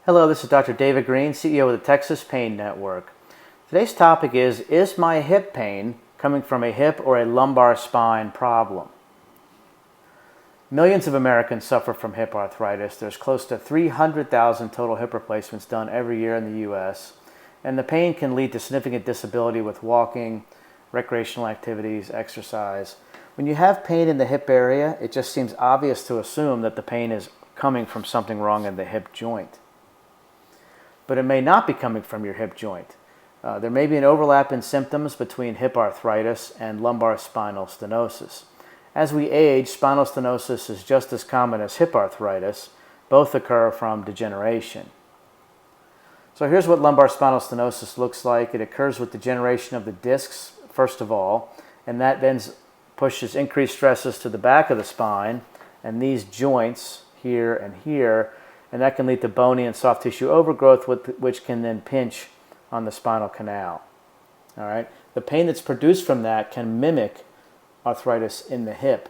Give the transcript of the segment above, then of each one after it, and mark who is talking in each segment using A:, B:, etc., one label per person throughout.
A: Hello, this is Dr. David Green, CEO of the Texas Pain Network. Today's topic is my hip pain coming from a hip or a lumbar spine problem? Millions of Americans suffer from hip arthritis. There's close to 300,000 total hip replacements done every year in the U.S., and the pain can lead to significant disability with walking, recreational activities, exercise. When you have pain in the hip area, it just seems obvious to assume that the pain is coming from something wrong in the hip joint. But it may not be coming from your hip joint. There may be an overlap in symptoms between hip arthritis and lumbar spinal stenosis. As we age, spinal stenosis is just as common as hip arthritis. Both occur from degeneration. So here's what lumbar spinal stenosis looks like. It occurs with degeneration of the discs, first of all, and that then pushes increased stresses to the back of the spine and these joints here and here, and that can lead to bony and soft tissue overgrowth, which can then pinch on the spinal canal. All right? The pain that's produced from that can mimic arthritis in the hip.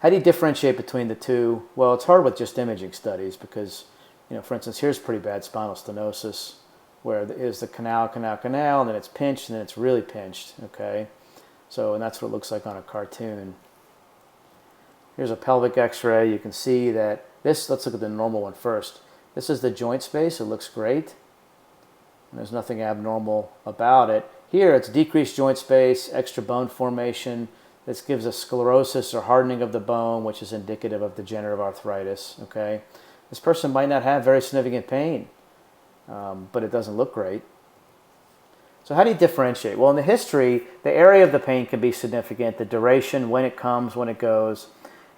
A: How do you differentiate between the two? Well, it's hard with just imaging studies because, for instance, here's pretty bad spinal stenosis where is the canal, and then it's pinched, and then it's really pinched, okay? And that's what it looks like on a cartoon. Here's a pelvic x-ray. You can see that let's look at the normal one first. This is the joint space. It looks great. And there's nothing abnormal about it. Here, it's decreased joint space, extra bone formation. This gives us sclerosis or hardening of the bone, which is indicative of degenerative arthritis. Okay, this person might not have very significant pain, but it doesn't look great. So how do you differentiate? Well, in the history, the area of the pain can be significant. The duration, when it comes, when it goes.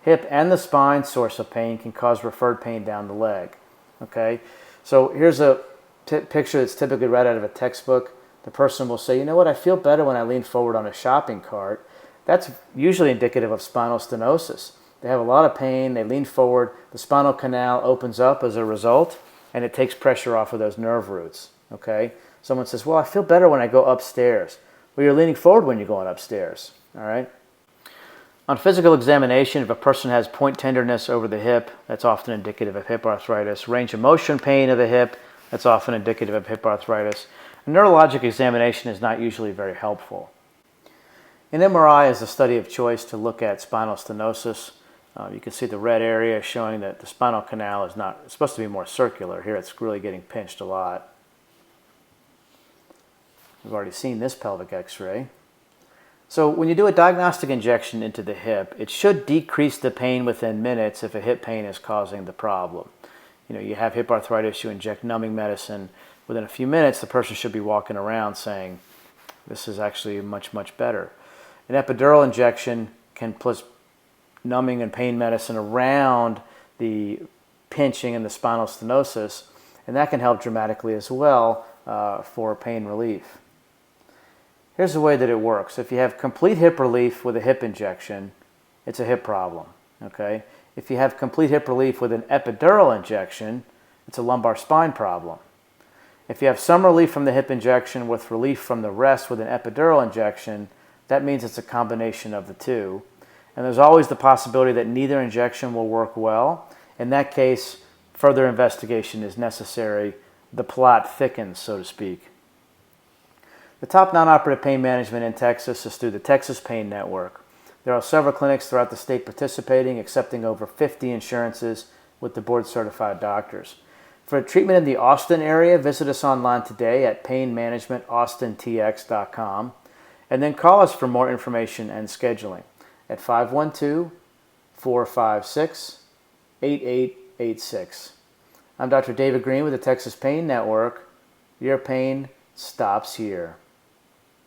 A: Hip and the spine source of pain can cause referred pain down the leg. Okay, so here's a picture that's typically read out of a textbook. The person will say, you know what, I feel better when I lean forward on a shopping cart. That's usually indicative of spinal stenosis. They have a lot of pain, they lean forward, the spinal canal opens up as a result, and it takes pressure off of those nerve roots. Okay, someone says, well, I feel better when I go upstairs. Well, you're leaning forward when you're going upstairs. All right. On physical examination, if a person has point tenderness over the hip, that's often indicative of hip arthritis. Range of motion pain of the hip, that's often indicative of hip arthritis. A neurologic examination is not usually very helpful. An MRI is the study of choice to look at spinal stenosis. You can see the red area showing that the spinal canal is it's supposed to be more circular. Here it's really getting pinched a lot. We've already seen this pelvic x-ray. So when you do a diagnostic injection into the hip, it should decrease the pain within minutes if a hip pain is causing the problem. You have hip arthritis, you inject numbing medicine. Within a few minutes, the person should be walking around saying, this is actually much, much better. An epidural injection can put numbing and pain medicine around the pinching and the spinal stenosis, and that can help dramatically as well for pain relief. Here's the way that it works. If you have complete hip relief with a hip injection, it's a hip problem, okay? If you have complete hip relief with an epidural injection, it's a lumbar spine problem. If you have some relief from the hip injection with relief from the rest with an epidural injection, that means it's a combination of the two. And there's always the possibility that neither injection will work well. In that case, further investigation is necessary. The plot thickens, so to speak. The top non-operative pain management in Texas is through the Texas Pain Network. There are several clinics throughout the state participating, accepting over 50 insurances with the board-certified doctors. For treatment in the Austin area, visit us online today at painmanagementaustintx.com, and then call us for more information and scheduling at 512-456-8886. I'm Dr. David Green with the Texas Pain Network. Your pain stops here.